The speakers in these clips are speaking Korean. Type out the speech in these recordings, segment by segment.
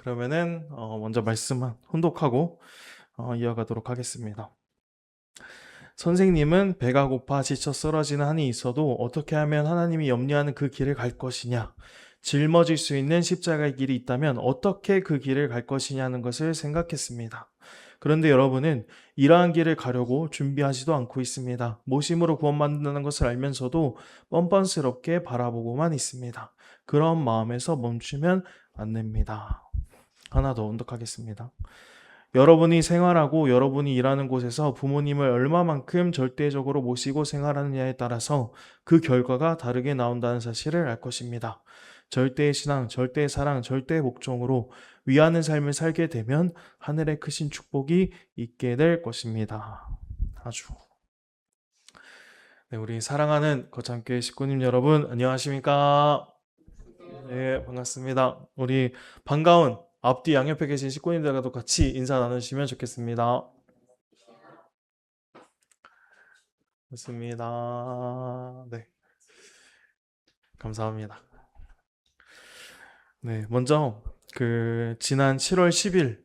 그러면은 먼저 말씀만 혼독하고 이어가도록 하겠습니다. 선생님은 배가 고파 지쳐 쓰러지는 한이 있어도 어떻게 하면 하나님이 염려하는 그 길을 갈 것이냐, 짊어질 수 있는 십자가의 길이 있다면 어떻게 그 길을 갈 것이냐는 것을 생각했습니다. 그런데 여러분은 이러한 길을 가려고 준비하지도 않고 있습니다. 모심으로 구원받는다는 것을 알면서도 뻔뻔스럽게 바라보고만 있습니다. 그런 마음에서 멈추면 안 됩니다. 하나 더 언독하겠습니다. 여러분이 생활하고 여러분이 일하는 곳에서 부모님을 얼마만큼 절대적으로 모시고 생활하느냐에 따라서 그 결과가 다르게 나온다는 사실을 알 것입니다. 절대의 신앙, 절대의 사랑, 절대의 복종으로 위하는 삶을 살게 되면 하늘의 크신 축복이 있게 될 것입니다. 아주. 네, 우리 사랑하는 거창교회 식구님 여러분, 안녕하십니까? 네, 반갑습니다. 우리 반가운 앞뒤 양옆에 계신 식구님들과도 같이 인사 나누시면 좋겠습니다. 좋습니다. 네, 감사합니다. 네, 먼저 지난 7월 10일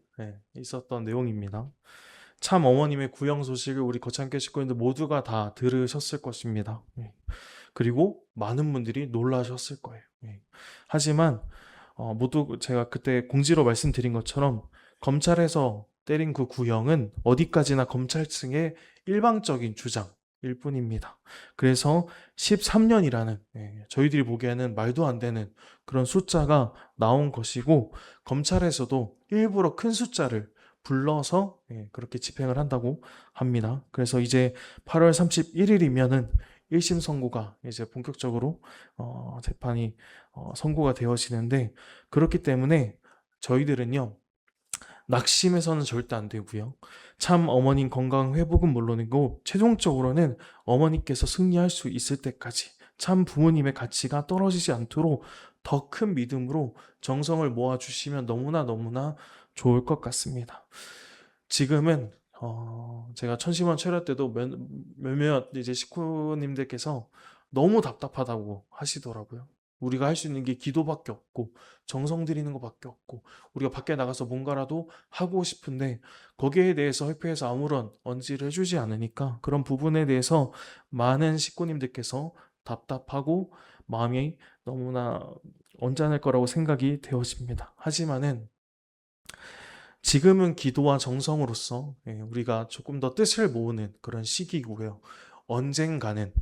있었던 내용입니다. 참 어머님의 구형 소식을 우리 거창교 식구님들 모두가 다 들으셨을 것입니다. 그리고 많은 분들이 놀라셨을 거예요. 하지만 모두 제가 그때 공지로 말씀드린 것처럼 검찰에서 때린 그 구형은 어디까지나 검찰 측의 일방적인 주장일 뿐입니다. 그래서 13년이라는 저희들이 보기에는 말도 안 되는 그런 숫자가 나온 것이고, 검찰에서도 일부러 큰 숫자를 불러서 그렇게 집행을 한다고 합니다. 그래서 이제 8월 31일이면은 1심 선고가 이제 본격적으로 재판이 선고가 되어지는데, 그렇기 때문에 저희들은요, 낙심해서는 절대 안 되고요. 참 어머님 건강 회복은 물론이고 최종적으로는 어머니께서 승리할 수 있을 때까지 참 부모님의 가치가 떨어지지 않도록 더 큰 믿음으로 정성을 모아주시면 너무나 좋을 것 같습니다. 지금은 제가 천심원 철야 때도 몇몇 이제 식구님들께서 너무 답답하다고 하시더라고요. 우리가 할 수 있는 게 기도밖에 없고 정성 들이는 것밖에 없고 우리가 밖에 나가서 뭔가라도 하고 싶은데 거기에 대해서 협회에서 아무런 언지를 해주지 않으니까 그런 부분에 대해서 많은 식구님들께서 답답하고 마음이 너무나 언짢을 거라고 생각이 되어집니다. 하지만은 지금은 기도와 정성으로서 우리가 조금 더 뜻을 모으는 그런 시기고요. 언젠가는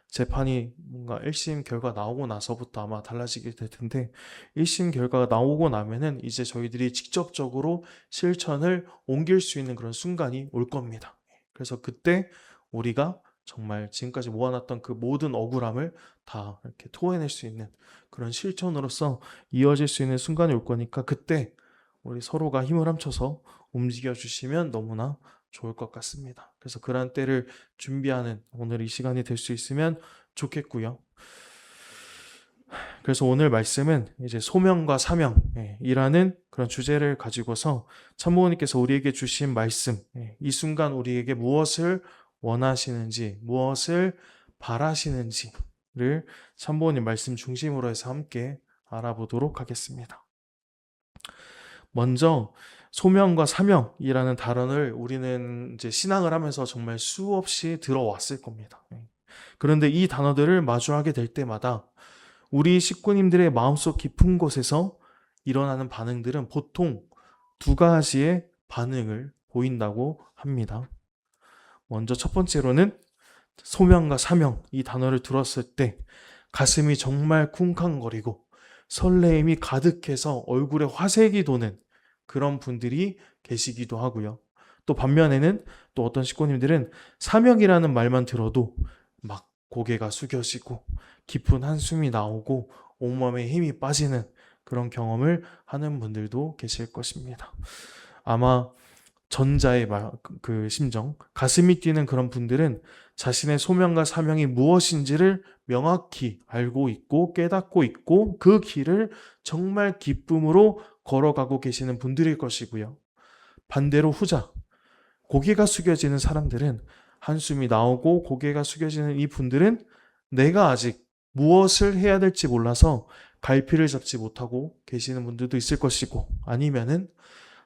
재판이 뭔가 1심 결과 나오고 나서부터 아마 달라지게 될 텐데, 1심 결과가 나오고 나면은 이제 저희들이 직접적으로 실천을 옮길 수 있는 그런 순간이 올 겁니다. 그래서 그때 우리가 정말 지금까지 모아놨던 그 모든 억울함을 다 이렇게 토해낼 수 있는 그런 실천으로서 이어질 수 있는 순간이 올 거니까, 그때 우리 서로가 힘을 합쳐서 움직여 주시면 너무나 좋을 것 같습니다. 그래서 그러한 때를 준비하는 오늘 이 시간이 될 수 있으면 좋겠고요. 그래서 오늘 말씀은 이제 소명과 사명이라는 그런 주제를 가지고서 참모님께서 우리에게 주신 말씀, 이 순간 우리에게 무엇을 원하시는지, 무엇을 바라시는지를 참모님 말씀 중심으로 해서 함께 알아보도록 하겠습니다. 먼저 소명과 사명이라는 단어를 우리는 이제 신앙을 하면서 정말 수없이 들어왔을 겁니다. 그런데 이 단어들을 마주하게 될 때마다 우리 식구님들의 마음속 깊은 곳에서 일어나는 반응들은 보통 두 가지의 반응을 보인다고 합니다. 먼저 첫 번째로는 소명과 사명, 이 단어를 들었을 때 가슴이 정말 쿵쾅거리고 설레임이 가득해서 얼굴에 화색이 도는 그런 분들이 계시기도 하고요. 또 반면에는 또 어떤 식구님들은 사명이라는 말만 들어도 막 고개가 숙여지고 깊은 한숨이 나오고 온몸에 힘이 빠지는 그런 경험을 하는 분들도 계실 것입니다. 아마 전자의 그 심정, 가슴이 뛰는 그런 분들은 자신의 소명과 사명이 무엇인지를 명확히 알고 있고 깨닫고 있고 그 길을 정말 기쁨으로 걸어가고 계시는 분들일 것이고요. 반대로 후자, 고개가 숙여지는 사람들은, 한숨이 나오고 고개가 숙여지는 이 분들은 내가 아직 무엇을 해야 될지 몰라서 갈피를 잡지 못하고 계시는 분들도 있을 것이고, 아니면은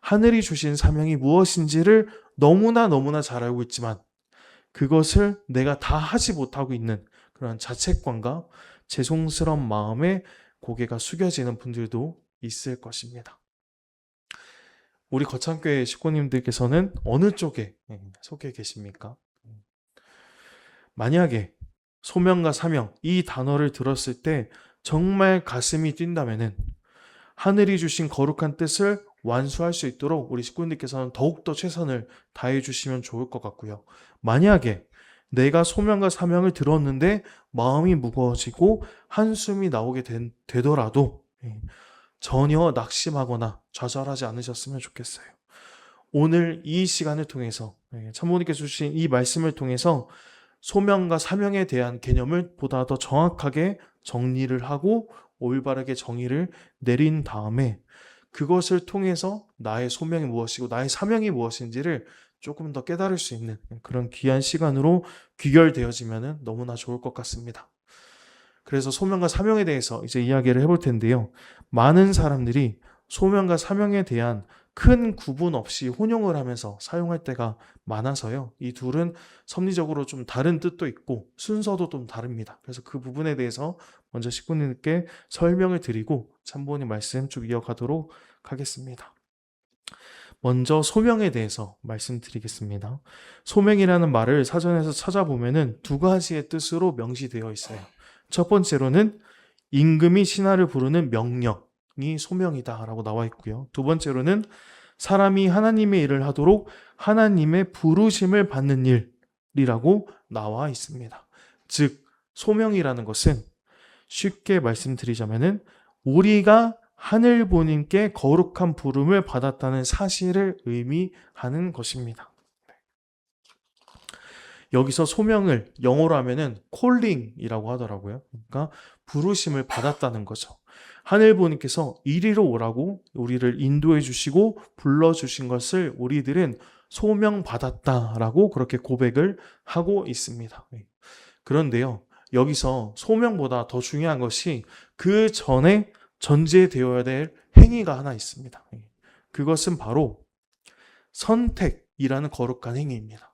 하늘이 주신 사명이 무엇인지를 너무나 잘 알고 있지만 그것을 내가 다 하지 못하고 있는 그런 자책감과 죄송스러운 마음에 고개가 숙여지는 분들도 있을 것입니다. 우리 거창교회 식구님들께서는 어느 쪽에 속해 계십니까? 만약에 소명과 사명 이 단어를 들었을 때 정말 가슴이 뛴다면은 하늘이 주신 거룩한 뜻을 완수할 수 있도록 우리 식구님들께서는 더욱더 최선을 다해 주시면 좋을 것 같고요. 만약에 내가 소명과 사명을 들었는데 마음이 무거워지고 한숨이 나오게 되더라도 전혀 낙심하거나 좌절하지 않으셨으면 좋겠어요. 오늘 이 시간을 통해서 참모님께서 주신 이 말씀을 통해서 소명과 사명에 대한 개념을 보다 더 정확하게 정리를 하고 올바르게 정의를 내린 다음에 그것을 통해서 나의 소명이 무엇이고 나의 사명이 무엇인지를 조금 더 깨달을 수 있는 그런 귀한 시간으로 귀결되어지면 너무나 좋을 것 같습니다. 그래서 소명과 사명에 대해서 이제 이야기를 해볼 텐데요. 많은 사람들이 소명과 사명에 대한 큰 구분 없이 혼용을 하면서 사용할 때가 많아서요. 이 둘은 섭리적으로 좀 다른 뜻도 있고 순서도 좀 다릅니다. 그래서 그 부분에 대해서 먼저 식구님께 설명을 드리고 참고님 말씀 쭉 이어가도록 하겠습니다. 먼저 소명에 대해서 말씀드리겠습니다. 소명이라는 말을 사전에서 찾아보면은 두 가지의 뜻으로 명시되어 있어요. 첫 번째로는 임금이 신하를 부르는 명령이 소명이다라고 나와 있고요. 두 번째로는 사람이 하나님의 일을 하도록 하나님의 부르심을 받는 일이라고 나와 있습니다. 즉 소명이라는 것은 쉽게 말씀드리자면은 우리가 하늘부님께 거룩한 부름을 받았다는 사실을 의미하는 것입니다. 여기서 소명을 영어로 하면은 calling이라고 하더라고요. 그러니까 부르심을 받았다는 거죠. 하늘부님께서 이리로 오라고 우리를 인도해 주시고 불러주신 것을 우리들은 소명받았다라고 그렇게 고백을 하고 있습니다. 그런데요, 여기서 소명보다 더 중요한 것이 그 전에 전제되어야 될 행위가 하나 있습니다. 그것은 바로 선택이라는 거룩한 행위입니다.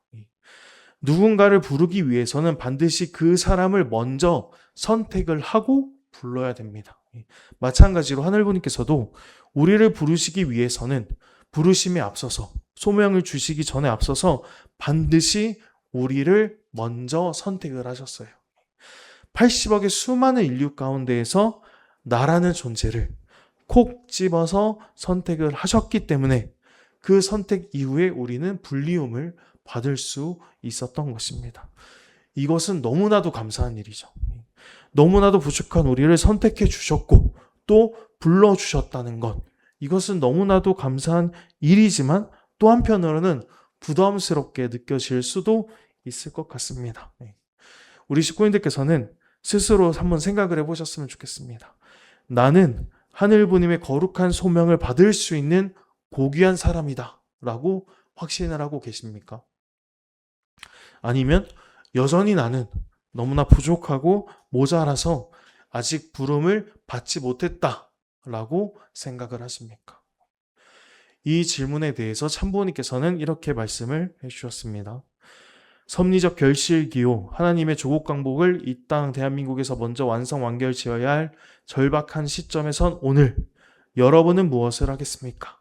누군가를 부르기 위해서는 반드시 그 사람을 먼저 선택을 하고 불러야 됩니다. 마찬가지로 하늘부님께서도 우리를 부르시기 위해서는 부르심에 앞서서 소명을 주시기 전에 앞서서 반드시 우리를 먼저 선택을 하셨어요. 80억의 수많은 인류 가운데에서 나라는 존재를 콕 집어서 선택을 하셨기 때문에 그 선택 이후에 우리는 불리움을 받을 수 있었던 것입니다. 이것은 너무나도 감사한 일이죠. 너무나도 부족한 우리를 선택해 주셨고 또 불러주셨다는 것. 이것은 너무나도 감사한 일이지만 또 한편으로는 부담스럽게 느껴질 수도 있을 것 같습니다. 우리 식구인들께서는 스스로 한번 생각을 해보셨으면 좋겠습니다. 나는 하늘부님의 거룩한 소명을 받을 수 있는 고귀한 사람이다 라고 확신을 하고 계십니까? 아니면 여전히 나는 너무나 부족하고 모자라서 아직 부름을 받지 못했다 라고 생각을 하십니까? 이 질문에 대해서 참부님께서는 이렇게 말씀을 해주셨습니다. 섭리적 결실기호, 하나님의 조국 강복을 이 땅 대한민국에서 먼저 완성 완결 지어야 할 절박한 시점에 선 오늘 여러분은 무엇을 하겠습니까?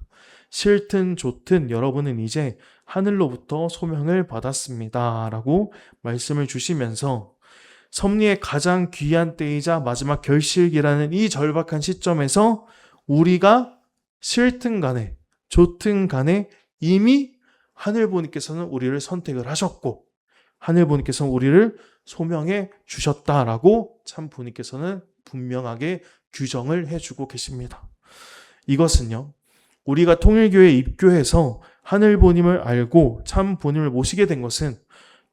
싫든 좋든 여러분은 이제 하늘로부터 소명을 받았습니다 라고 말씀을 주시면서 섭리의 가장 귀한 때이자 마지막 결실기라는 이 절박한 시점에서 우리가 싫든 간에 좋든 간에 이미 하늘부님께서는 우리를 선택을 하셨고 하늘부님께서는 우리를 소명해 주셨다라고 참 부님께서는 분명하게 규정을 해주고 계십니다. 이것은요, 우리가 통일교회에 입교해서 하늘부님을 알고 참 부님을 모시게 된 것은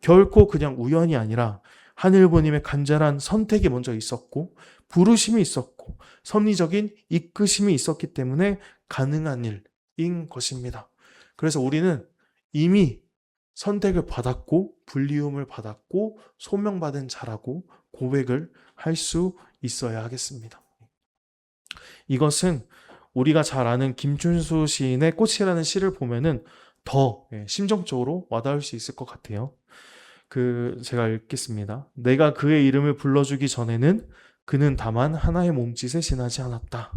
결코 그냥 우연이 아니라 하늘부님의 간절한 선택이 먼저 있었고 부르심이 있었고 섭리적인 이끄심이 있었기 때문에 가능한 일인 것입니다. 그래서 우리는 이미 선택을 받았고 불리움을 받았고 소명받은 자라고 고백을 할 수 있어야 하겠습니다. 이것은 우리가 잘 아는 김춘수 시인의 꽃이라는 시를 보면은 더 심정적으로 와닿을 수 있을 것 같아요. 제가 읽겠습니다. 내가 그의 이름을 불러주기 전에는 그는 다만 하나의 몸짓에 지나지 않았다.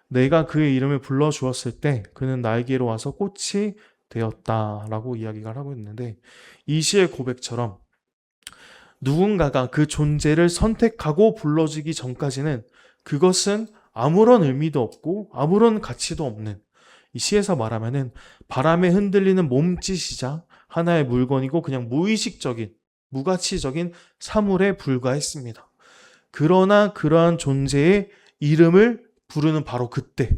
내가 그의 이름을 불러주었을 때 그는 나에게로 와서 꽃이 되었다라고 이야기를 하고 있는데, 이 시의 고백처럼 누군가가 그 존재를 선택하고 불러주기 전까지는 그것은 아무런 의미도 없고 아무런 가치도 없는, 이 시에서 말하면은 바람에 흔들리는 몸짓이자 하나의 물건이고 그냥 무의식적인, 무가치적인 사물에 불과했습니다. 그러나 그러한 존재의 이름을 부르는 바로 그때,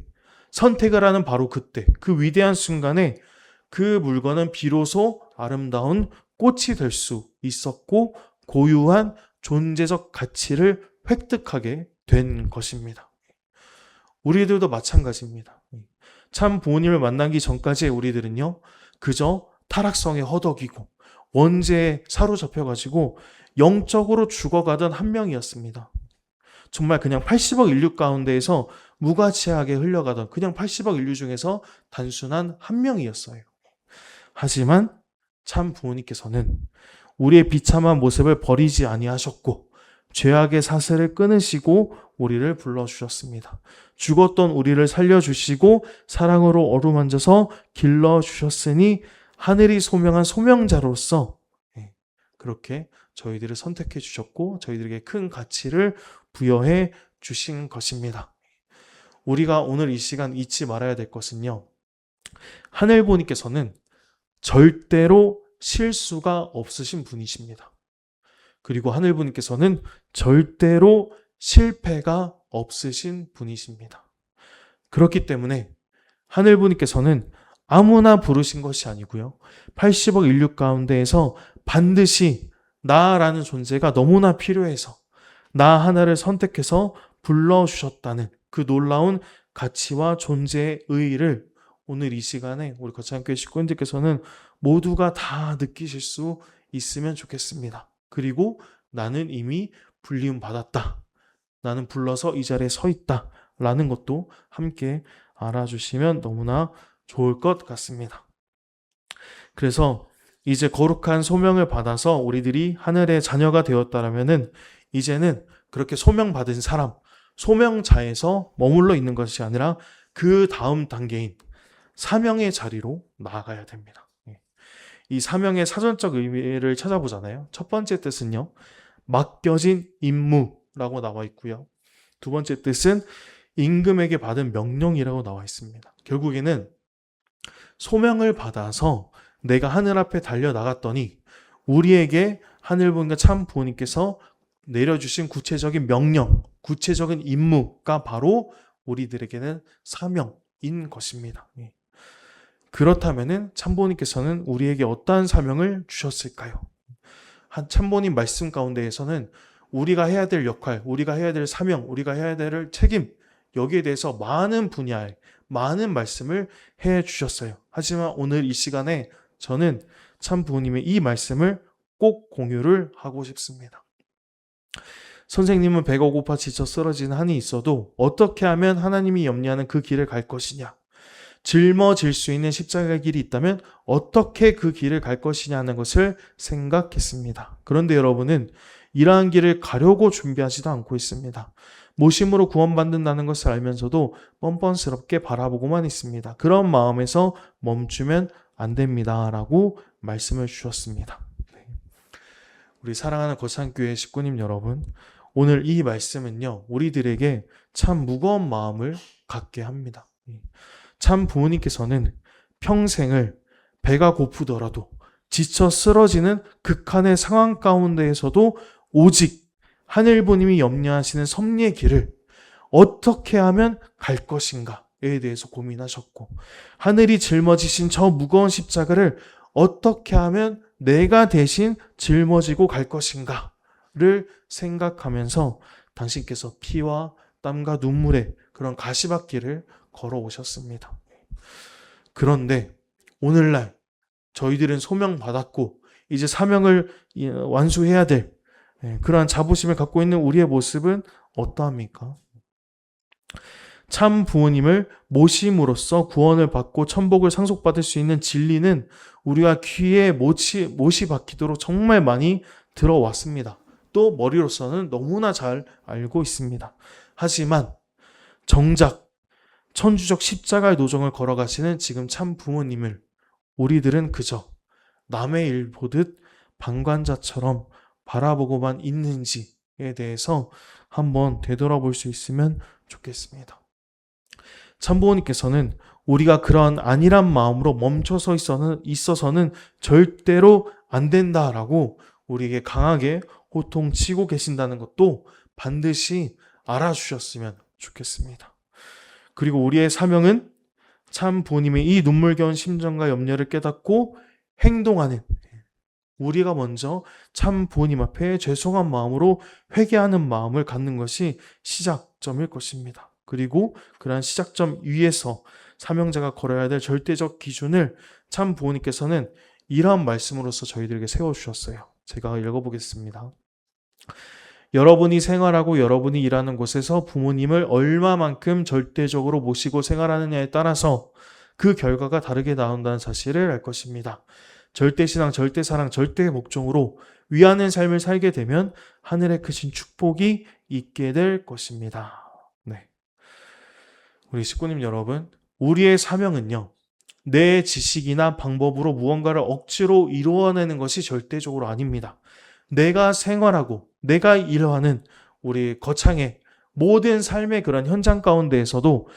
선택을 하는 바로 그때, 그 위대한 순간에 그 물건은 비로소 아름다운 꽃이 될 수 있었고 고유한 존재적 가치를 획득하게 된 것입니다. 우리들도 마찬가지입니다. 참 부모님을 만나기 전까지의 우리들은요, 그저 타락성에 허덕이고 원죄에 사로잡혀가지고 영적으로 죽어가던 한 명이었습니다. 정말 그냥 80억 인류 가운데에서 무가치하게 흘러가던 그냥 80억 인류 중에서 단순한 한 명이었어요. 하지만 참 부모님께서는 우리의 비참한 모습을 버리지 아니하셨고 죄악의 사슬을 끊으시고 우리를 불러주셨습니다. 죽었던 우리를 살려주시고 사랑으로 어루만져서 길러주셨으니 하늘이 소명한 소명자로서 그렇게 저희들을 선택해 주셨고 저희들에게 큰 가치를 부여해 주신 것입니다. 우리가 오늘 이 시간 잊지 말아야 될 것은요, 하늘부모님께서는 절대로 실수가 없으신 분이십니다. 그리고 하늘부모님께서는 절대로 실패가 없으신 분이십니다. 그렇기 때문에 하늘부모님께서는 아무나 부르신 것이 아니고요, 80억 인류 가운데에서 반드시 나라는 존재가 너무나 필요해서 나 하나를 선택해서 불러주셨다는 그 놀라운 가치와 존재의 의의를 오늘 이 시간에 우리 거창교회 식구님들께서는 모두가 다 느끼실 수 있으면 좋겠습니다. 그리고 나는 이미 불리움 받았다, 나는 불러서 이 자리에 서 있다 라는 것도 함께 알아주시면 너무나 좋을 것 같습니다. 그래서 이제 거룩한 소명을 받아서 우리들이 하늘의 자녀가 되었다라면은 이제는 그렇게 소명받은 사람, 소명자에서 머물러 있는 것이 아니라 그 다음 단계인 사명의 자리로 나아가야 됩니다. 이 사명의 사전적 의미를 찾아보잖아요. 첫 번째 뜻은요, 맡겨진 임무라고 나와 있고요. 두 번째 뜻은 임금에게 받은 명령이라고 나와 있습니다. 결국에는 소명을 받아서 내가 하늘 앞에 달려나갔더니 우리에게 하늘부모님과 참 부모님께서 내려주신 구체적인 명령, 구체적인 임무가 바로 우리들에게는 사명인 것입니다. 그렇다면은 참부모님께서는 우리에게 어떠한 사명을 주셨을까요? 한 참부모님 말씀 가운데에서는 우리가 해야 될 역할, 우리가 해야 될 사명, 우리가 해야 될 책임, 여기에 대해서 많은 분야에 많은 말씀을 해 주셨어요. 하지만 오늘 이 시간에 저는 참부모님의 이 말씀을 꼭 공유를 하고 싶습니다. 선생님은 배가 고파 지쳐 쓰러진 한이 있어도 어떻게 하면 하나님이 염려하는 그 길을 갈 것이냐? 짊어질 수 있는 십자가의 길이 있다면 어떻게 그 길을 갈 것이냐는 것을 생각했습니다. 그런데 여러분은 이러한 길을 가려고 준비하지도 않고 있습니다. 모심으로 구원받는다는 것을 알면서도 뻔뻔스럽게 바라보고만 있습니다. 그런 마음에서 멈추면 안 됩니다 라고 말씀을 주셨습니다. 우리 사랑하는 거창교회 식구님 여러분, 오늘 이 말씀은요, 우리들에게 참 무거운 마음을 갖게 합니다. 참 부모님께서는 평생을 배가 고프더라도 지쳐 쓰러지는 극한의 상황 가운데에서도 오직 하늘부모님이 염려하시는 섭리의 길을 어떻게 하면 갈 것인가에 대해서 고민하셨고, 하늘이 짊어지신 저 무거운 십자가를 어떻게 하면 내가 대신 짊어지고 갈 것인가를 생각하면서 당신께서 피와 땀과 눈물의 그런 가시밭길을 걸어오셨습니다. 그런데 오늘날 저희들은 소명받았고 이제 사명을 완수해야 될 그러한 자부심을 갖고 있는 우리의 모습은 어떠합니까? 참 부모님을 모심으로써 구원을 받고 천복을 상속받을 수 있는 진리는 우리가 귀에 못이 박히도록 정말 많이 들어왔습니다. 또 머리로서는 너무나 잘 알고 있습니다. 하지만 정작 천주적 십자가의 노정을 걸어가시는 지금 참 부모님을 우리들은 그저 남의 일 보듯 방관자처럼 바라보고만 있는지에 대해서 한번 되돌아볼 수 있으면 좋겠습니다. 참부모님께서는 우리가 그런 안일한 마음으로 멈춰서 있어서는 절대로 안 된다라고 우리에게 강하게 호통치고 계신다는 것도 반드시 알아주셨으면 좋겠습니다. 그리고 우리의 사명은 참 부모님의 이 눈물겨운 심정과 염려를 깨닫고 행동하는, 우리가 먼저 참 부모님 앞에 죄송한 마음으로 회개하는 마음을 갖는 것이 시작점일 것입니다. 그리고 그러한 시작점 위에서 사명자가 걸어야 될 절대적 기준을 참 부모님께서는 이러한 말씀으로서 저희들에게 세워주셨어요. 제가 읽어보겠습니다. 여러분이 생활하고 여러분이 일하는 곳에서 부모님을 얼마만큼 절대적으로 모시고 생활하느냐에 따라서 그 결과가 다르게 나온다는 사실을 알 것입니다. 절대신앙, 절대사랑, 절대목종으로 위하는 삶을 살게 되면 하늘의 크신 축복이 있게 될 것입니다. 네, 우리 식구님 여러분, 우리의 사명은요, 내 지식이나 방법으로 무언가를 억지로 이루어내는 것이 절대적으로 아닙니다. 내가 생활하고 내가 일하는 우리 거창의 모든 삶의 그런 현장 가운데에서도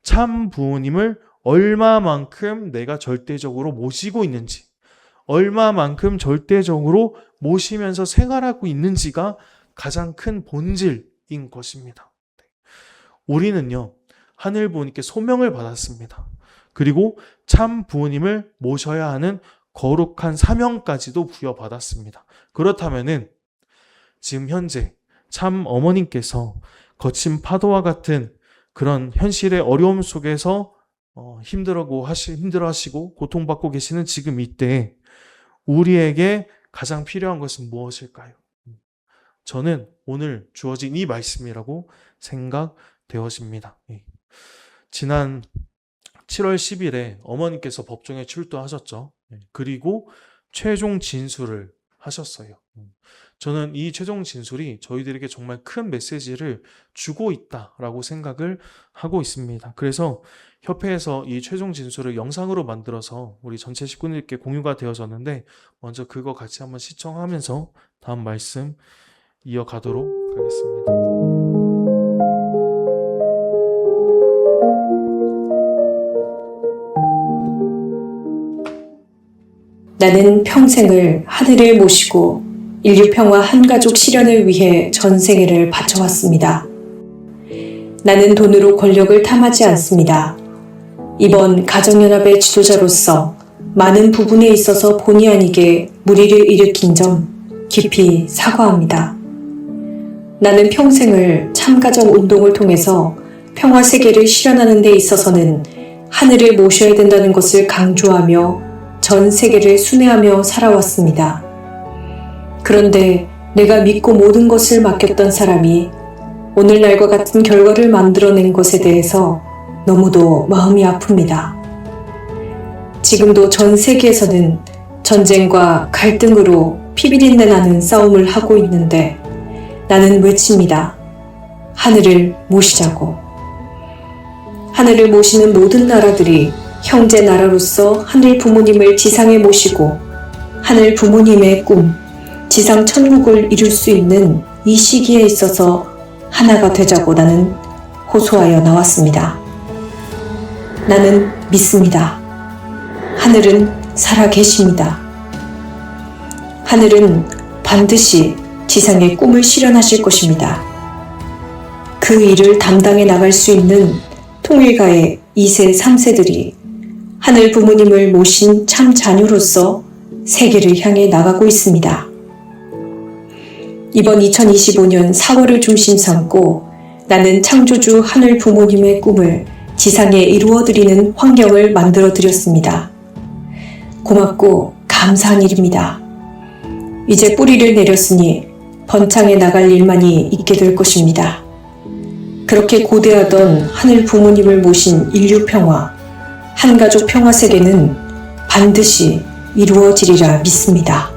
참 부모님을 얼마만큼 내가 절대적으로 모시고 있는지, 얼마만큼 절대적으로 모시면서 생활하고 있는지가 가장 큰 본질인 것입니다. 우리는요, 하늘 부모님께 소명을 받았습니다. 그리고 참 부모님을 모셔야 하는 거룩한 사명까지도 부여받았습니다. 그렇다면은 지금 현재 참 어머님께서 거친 파도와 같은 그런 현실의 어려움 속에서 힘들어하시고 고통받고 계시는 지금 이때 우리에게 가장 필요한 것은 무엇일까요? 저는 오늘 주어진 이 말씀이라고 생각되어집니다. 지난 7월 10일에 어머니께서 법정에 출두하셨죠. 그리고 최종 진술을 하셨어요. 저는 이 최종 진술이 저희들에게 정말 큰 메시지를 주고 있다라고 생각을 하고 있습니다. 그래서 협회에서 이 최종 진술을 영상으로 만들어서 우리 전체 식구들께 공유가 되어졌는데 먼저 그거 같이 한번 시청하면서 다음 말씀 이어가도록 하겠습니다. 나는 평생을 하늘을 모시고 인류 평화 한가족 실현을 위해 전생애를 바쳐왔습니다. 나는 돈으로 권력을 탐하지 않습니다. 이번 가정연합의 지도자로서 많은 부분에 있어서 본의 아니게 무리를 일으킨 점 깊이 사과합니다. 나는 평생을 참가정 운동을 통해서 평화 세계를 실현하는 데 있어서는 하늘을 모셔야 된다는 것을 강조하며 전 세계를 순회하며 살아왔습니다. 그런데 내가 믿고 모든 것을 맡겼던 사람이 오늘날과 같은 결과를 만들어낸 것에 대해서 너무도 마음이 아픕니다. 지금도 전 세계에서는 전쟁과 갈등으로 피비린내 나는 싸움을 하고 있는데 나는 외칩니다. 하늘을 모시자고. 하늘을 모시는 모든 나라들이 형제 나라로서 하늘 부모님을 지상에 모시고 하늘 부모님의 꿈, 지상 천국을 이룰 수 있는 이 시기에 있어서 하나가 되자고 나는 호소하여 나왔습니다. 나는 믿습니다. 하늘은 살아 계십니다. 하늘은 반드시 지상의 꿈을 실현하실 것입니다. 그 일을 담당해 나갈 수 있는 통일가의 2세, 3세들이 하늘 부모님을 모신 참 자녀로서 세계를 향해 나가고 있습니다. 이번 2025년 4월을 중심 삼고 나는 창조주 하늘 부모님의 꿈을 지상에 이루어드리는 환경을 만들어드렸습니다. 고맙고 감사한 일입니다. 이제 뿌리를 내렸으니 번창해 나갈 일만이 있게 될 것입니다. 그렇게 고대하던 하늘 부모님을 모신 인류 평화, 한가족 평화 세계는 반드시 이루어지리라 믿습니다.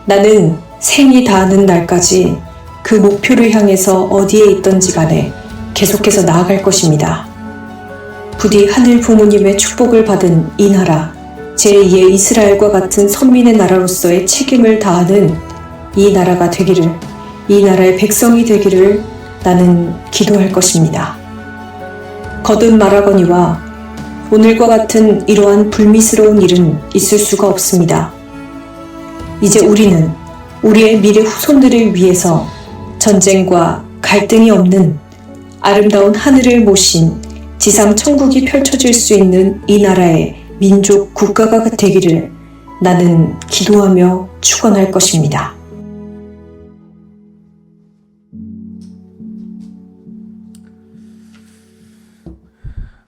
나는 생이 다하는 날까지 그 목표를 향해서 어디에 있던지 간에 계속해서 나아갈 것입니다. 부디 하늘 부모님의 축복을 받은 이 나라, 제2의 이스라엘과 같은 선민의 나라로서의 책임을 다하는 이 나라가 되기를, 이 나라의 백성이 되기를 나는 기도할 것입니다. 거듭 말하거니와 오늘과 같은 이러한 불미스러운 일은 있을 수가 없습니다. 이제 우리는 우리의 미래 후손들을 위해서 전쟁과 갈등이 없는 아름다운 하늘을 모신 지상 천국이 펼쳐질 수 있는 이 나라의 민족 국가가 되기를 나는 기도하며 축원할 것입니다.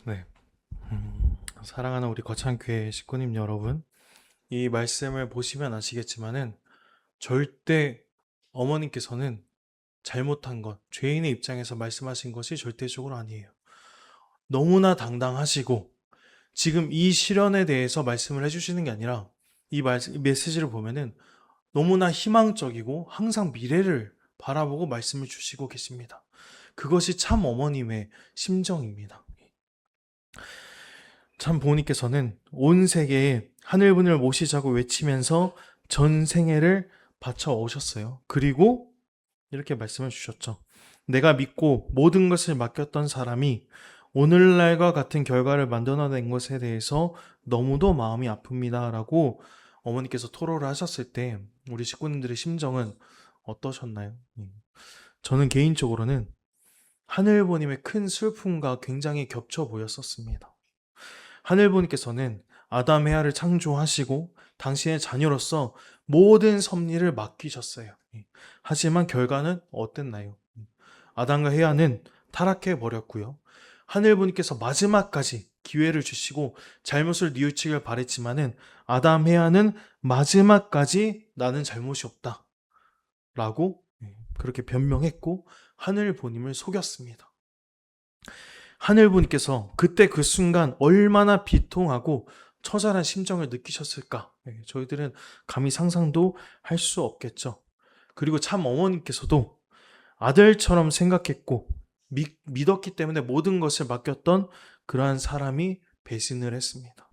네. 사랑하는 우리 거창교회 식구님 여러분, 이 말씀을 보시면 아시겠지만은 절대 어머님께서는 잘못한 것, 죄인의 입장에서 말씀하신 것이 절대적으로 아니에요. 너무나 당당하시고 지금 이 시련에 대해서 말씀을 해주시는 게 아니라 이 메시지를 보면은 너무나 희망적이고 항상 미래를 바라보고 말씀을 주시고 계십니다. 그것이 참 어머님의 심정입니다. 참 부모님께서는 온 세계에 하늘분을 모시자고 외치면서 전 생애를 바쳐 오셨어요. 그리고 이렇게 말씀을 주셨죠. 내가 믿고 모든 것을 맡겼던 사람이 오늘날과 같은 결과를 만들어낸 것에 대해서 너무도 마음이 아픕니다. 라고 어머니께서 토로를 하셨을 때 우리 식구님들의 심정은 어떠셨나요? 저는 개인적으로는 하늘부모님의 큰 슬픔과 굉장히 겹쳐 보였었습니다. 하늘부모님께서는 아담 헤아를 창조하시고 당신의 자녀로서 모든 섭리를 맡기셨어요. 하지만 결과는 어땠나요? 아담과 헤아는 타락해 버렸고요. 하늘부모님께서 마지막까지 기회를 주시고 잘못을 뉘우치길 바랬지만은 아담 헤아는 마지막까지 나는 잘못이 없다 라고 그렇게 변명했고 하늘부모님을 속였습니다. 하늘부모님께서 그때 그 순간 얼마나 비통하고 처절한 심정을 느끼셨을까? 저희들은 감히 상상도 할 수 없겠죠. 그리고 참 어머님께서도 아들처럼 생각했고 믿었기 때문에 모든 것을 맡겼던 그러한 사람이 배신을 했습니다.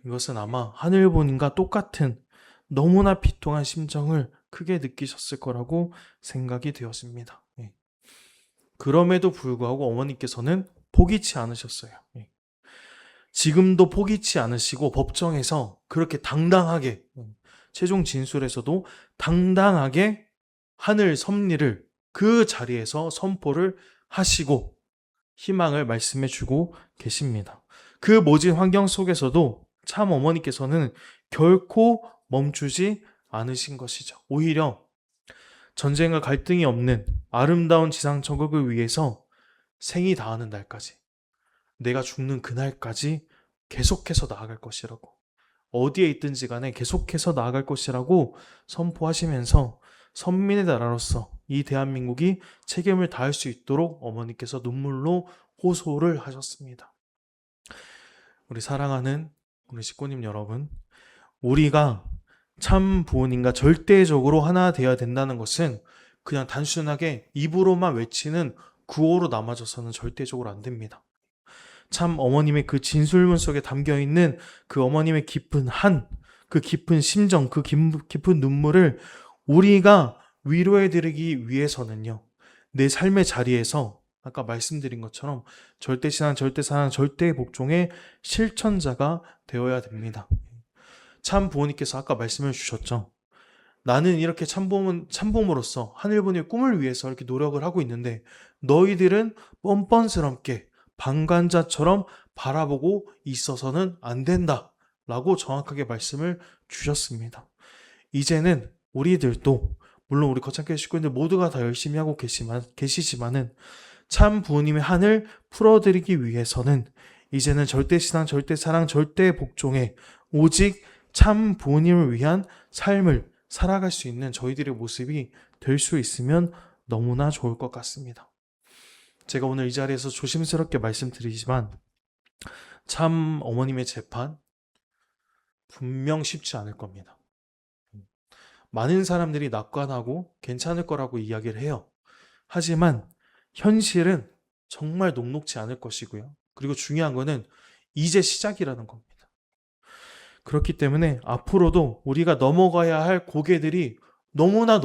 이것은 아마 하늘부모님과 똑같은 너무나 비통한 심정을 크게 느끼셨을 거라고 생각이 되었습니다. 그럼에도 불구하고 어머니께서는 포기치 않으셨어요. 지금도 포기치 않으시고 법정에서 그렇게 당당하게, 최종 진술에서도 당당하게 하늘 섭리를 그 자리에서 선포를 하시고 희망을 말씀해 주고 계십니다. 그 모진 환경 속에서도 참 어머니께서는 결코 멈추지 않으신 것이죠. 오히려 전쟁과 갈등이 없는 아름다운 지상천국을 위해서 생이 다하는 날까지, 내가 죽는 그날까지 계속해서 나아갈 것이라고, 어디에 있든지 간에 계속해서 나아갈 것이라고 선포하시면서 선민의 나라로서 이 대한민국이 책임을 다할 수 있도록 어머니께서 눈물로 호소를 하셨습니다. 우리 사랑하는 우리 식구님 여러분, 우리가 참 부모님과 절대적으로 하나 되어야 된다는 것은 그냥 단순하게 입으로만 외치는 구호로 남아져서는 절대적으로 안 됩니다. 참 어머님의 그 진술문 속에 담겨있는 그 어머님의 깊은 그 깊은 심정, 그 깊은 눈물을 우리가 위로해드리기 위해서는요, 내 삶의 자리에서 아까 말씀드린 것처럼 절대신앙, 절대사랑, 절대복종의 실천자가 되어야 됩니다. 참 부모님께서 아까 말씀을 주셨죠. 나는 이렇게 참부모로서 하늘부모님의 꿈을 위해서 이렇게 노력을 하고 있는데 너희들은 뻔뻔스럽게 방관자처럼 바라보고 있어서는 안 된다 라고 정확하게 말씀을 주셨습니다. 이제는 우리들도, 물론 우리 거창교회 식구인들 모두가 다 열심히 하고 계시지만은 참 부모님의 한을 풀어드리기 위해서는 이제는 절대신앙, 절대사랑, 절대복종의 오직 참 부모님을 위한 삶을 살아갈 수 있는 저희들의 모습이 될 수 있으면 너무나 좋을 것 같습니다. 제가 오늘 이 자리에서 조심스럽게 말씀드리지만 참 어머님의 재판 분명 쉽지 않을 겁니다. 많은 사람들이 낙관하고 괜찮을 거라고 이야기를 해요. 하지만 현실은 정말 녹록지 않을 것이고요. 그리고 중요한 거는 이제 시작이라는 겁니다. 그렇기 때문에 앞으로도 우리가 넘어가야 할 고개들이 너무나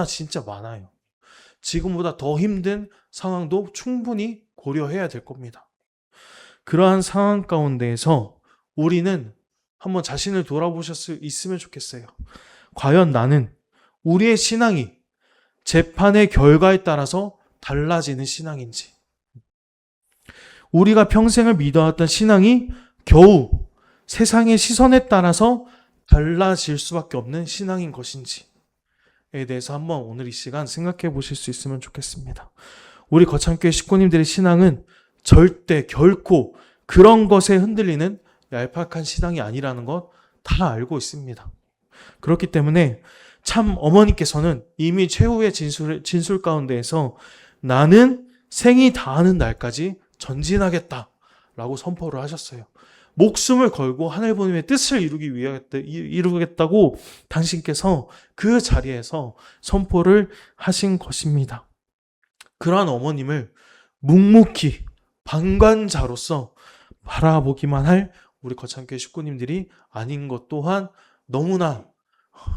진짜 많아요. 지금보다 더 힘든 상황도 충분히 고려해야 될 겁니다. 그러한 상황 가운데에서 우리는 한번 자신을 돌아보실 수 있으면 좋겠어요. 과연 나는 우리의 신앙이 재판의 결과에 따라서 달라지는 신앙인지, 우리가 평생을 믿어왔던 신앙이 겨우 세상의 시선에 따라서 달라질 수밖에 없는 신앙인 것인지에 대해서 한번 오늘 이 시간 생각해 보실 수 있으면 좋겠습니다. 우리 거창교회 식구님들의 신앙은 절대 결코 그런 것에 흔들리는 얄팍한 신앙이 아니라는 것 다 알고 있습니다. 그렇기 때문에 참 어머니께서는 이미 최후의 진술 가운데에서 나는 생이 다하는 날까지 전진하겠다라고 선포를 하셨어요. 목숨을 걸고 하늘부님의 뜻을 이루겠다고 당신께서 그 자리에서 선포를 하신 것입니다. 그러한 어머님을 묵묵히 방관자로서 바라보기만 할 우리 거창교회 식구님들이 아닌 것 또한 너무나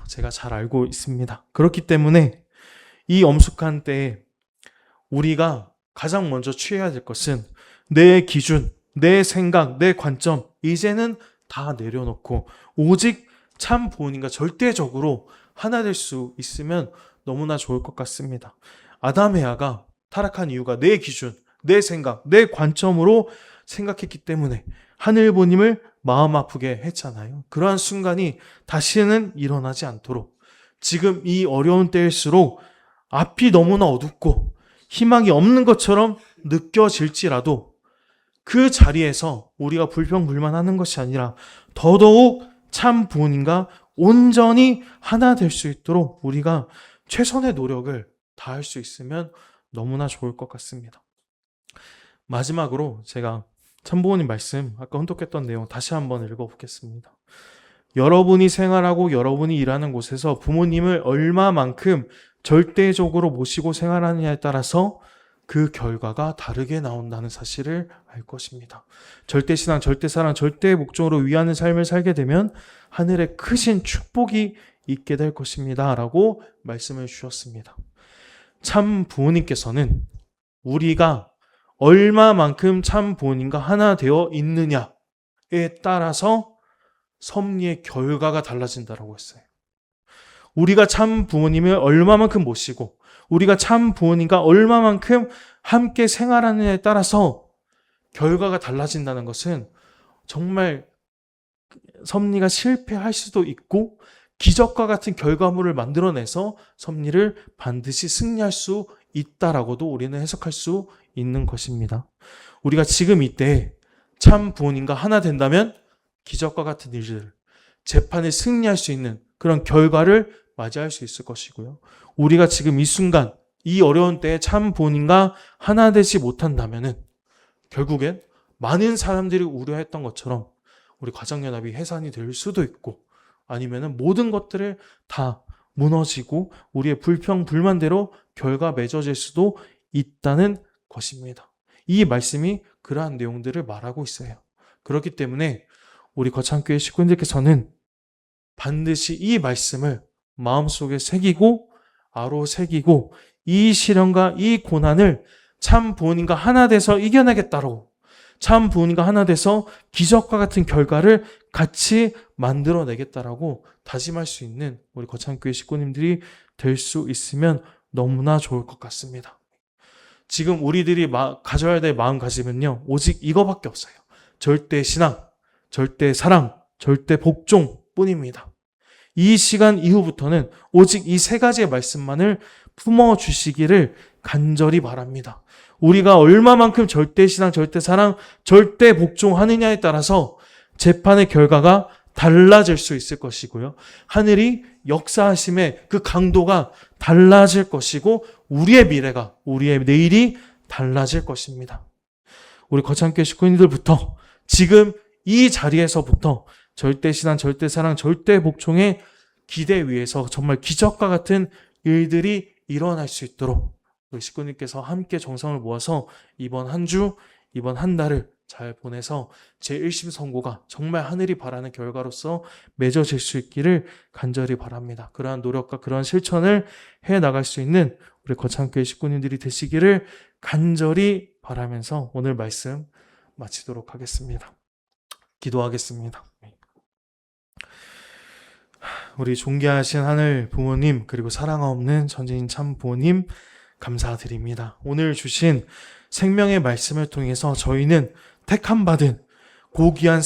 제가 잘 알고 있습니다. 그렇기 때문에 이 엄숙한 때에 우리가 가장 먼저 취해야 될 것은 내 기준, 내 생각, 내 관점 이제는 다 내려놓고 오직 참 부모님과 절대적으로 하나 될 수 있으면 너무나 좋을 것 같습니다. 아담 해아가 타락한 이유가 내 기준, 내 생각, 내 관점으로 생각했기 때문에 하늘부님을 마음 아프게 했잖아요. 그러한 순간이 다시는 일어나지 않도록 지금 이 어려운 때일수록 앞이 너무나 어둡고 희망이 없는 것처럼 느껴질지라도 그 자리에서 우리가 불평불만하는 것이 아니라 더더욱 참 부모님과 온전히 하나 될 수 있도록 우리가 최선의 노력을 다할 수 있으면 너무나 좋을 것 같습니다. 마지막으로 제가 참부모님 말씀 아까 혼독했던 내용 다시 한번 읽어보겠습니다. 여러분이 생활하고 여러분이 일하는 곳에서 부모님을 얼마만큼 절대적으로 모시고 생활하느냐에 따라서 그 결과가 다르게 나온다는 사실을 알 것입니다. 절대신앙, 절대사랑, 절대복종으로 위하는 삶을 살게 되면 하늘에 크신 축복이 있게 될 것입니다. 라고 말씀을 주셨습니다. 참 부모님께서는 우리가 얼마만큼 참 부모님과 하나 되어 있느냐에 따라서 섭리의 결과가 달라진다라고 했어요. 우리가 참 부모님을 얼마만큼 모시고 우리가 참 부모님과 얼마만큼 함께 생활하느냐에 따라서 결과가 달라진다는 것은 정말 섭리가 실패할 수도 있고 기적과 같은 결과물을 만들어내서 섭리를 반드시 승리할 수 있다라고도 우리는 해석할 수 있는 것입니다. 우리가 지금 이때 참 부모님과 하나 된다면 기적과 같은 일들, 재판에 승리할 수 있는 그런 결과를 맞이할 수 있을 것이고요. 우리가 지금 이 순간 이 어려운 때에 참 부모님과 하나 되지 못한다면은 결국엔 많은 사람들이 우려했던 것처럼 우리 가정연합이 해산이 될 수도 있고 아니면은 모든 것들을 다 무너지고 우리의 불평불만대로 결과 맺어질 수도 있다는 것입니다. 이 말씀이 그러한 내용들을 말하고 있어요. 그렇기 때문에 우리 거창교회 식구님들께서는 반드시 이 말씀을 마음속에 새기고 아로새기고 이 시련과 이 고난을 참 부모님과 하나 돼서 이겨내겠다고, 참 부모님과 하나 돼서 기적과 같은 결과를 같이 만들어내겠다라고 다짐할 수 있는 우리 거창교회 식구님들이 될 수 있으면 너무나 좋을 것 같습니다. 지금 우리들이 가져야 될 마음가짐은요, 오직 이거밖에 없어요. 절대 신앙, 절대 사랑, 절대 복종 뿐입니다. 이 시간 이후부터는 오직 이 세 가지의 말씀만을 품어주시기를 간절히 바랍니다. 우리가 얼마만큼 절대 신앙, 절대 사랑, 절대 복종하느냐에 따라서 재판의 결과가 달라질 수 있을 것이고요. 하늘이 역사하심의 그 강도가 달라질 것이고 우리의 미래가, 우리의 내일이 달라질 것입니다. 우리 거창교회 식구인들부터 지금 이 자리에서부터 절대신앙, 절대사랑, 절대복종의 기대 위에서 정말 기적과 같은 일들이 일어날 수 있도록 우리 식구님께서 함께 정성을 모아서 이번 한 주, 이번 한 달을 잘 보내서 제1심 선고가 정말 하늘이 바라는 결과로서 맺어질 수 있기를 간절히 바랍니다. 그러한 노력과 그러한 실천을 해나갈 수 있는 우리 거창교회 식구님들이 되시기를 간절히 바라면서 오늘 말씀 마치도록 하겠습니다. 기도하겠습니다. 우리 존귀하신 하늘 부모님, 그리고 사랑 없는 전지인 참 부모님 감사드립니다. 오늘 주신 생명의 말씀을 통해서 저희는 택함받은 고귀한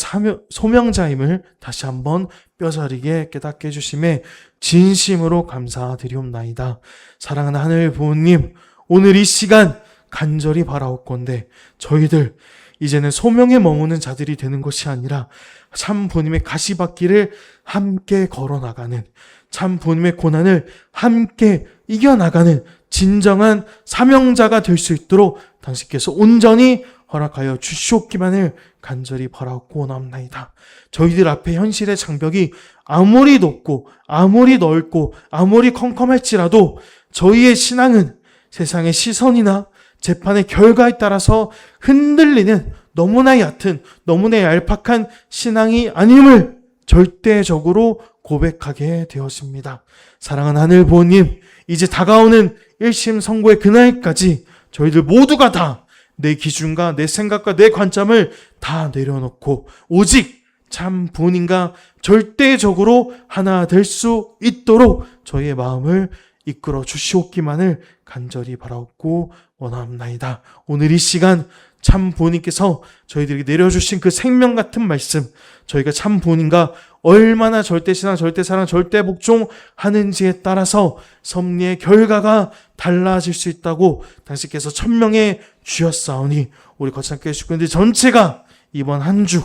소명자임을 다시 한번 뼈저리게 깨닫게 해주심에 진심으로 감사드리옵나이다. 사랑하는 하늘 부모님, 오늘 이 시간 간절히 바라옵건대 저희들 이제는 소명에 머무는 자들이 되는 것이 아니라 참 부모님의 가시밭길을 함께 걸어나가는, 참 부모님의 고난을 함께 이겨나가는 진정한 사명자가 될 수 있도록 당신께서 온전히 허락하여 주시옵기만을 간절히 바라옵고 원합나이다. 저희들 앞에 현실의 장벽이 아무리 높고 아무리 넓고 아무리 컴컴할지라도 저희의 신앙은 세상의 시선이나 재판의 결과에 따라서 흔들리는 너무나 얕은, 너무나 얄팍한 신앙이 아님을 절대적으로 고백하게 되었습니다. 사랑하는 하늘 부모님, 이제 다가오는 1심 선고의 그날까지 저희들 모두가 다 내 기준과 내 생각과 내 관점을 다 내려놓고 오직 참 부모님과 절대적으로 하나 될 수 있도록 저희의 마음을 이끌어 주시옵기만을 간절히 바라옵고 원합나이다. 오늘 이 시간 참 부모님께서 저희들에게 내려주신 그 생명 같은 말씀, 저희가 참 부모님과 얼마나 절대신앙, 절대사랑, 절대복종 하는지에 따라서 섭리의 결과가 달라질 수 있다고 당신께서 천명해 주셨사오니 우리 거창교회 식구들 전체가 이번 한 주,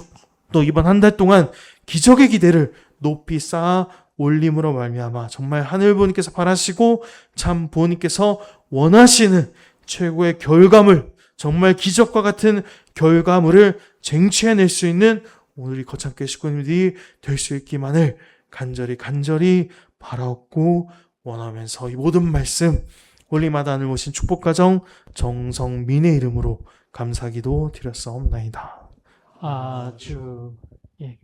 또 이번 한 달 동안 기적의 기대를 높이 쌓아 올림으로 말미암아 정말 하늘 부모님께서 바라시고 참 부모님께서 원하시는 최고의 결과물, 정말 기적과 같은 결과물을 쟁취해낼 수 있는 오늘 거창교회 식구님들이 될 수 있기만을 간절히 바라옵고 원하면서 이 모든 말씀 올리마다 하늘 모신 축복가정 정성민의 이름으로 감사기도 드렸사옵나이다. 아주 예.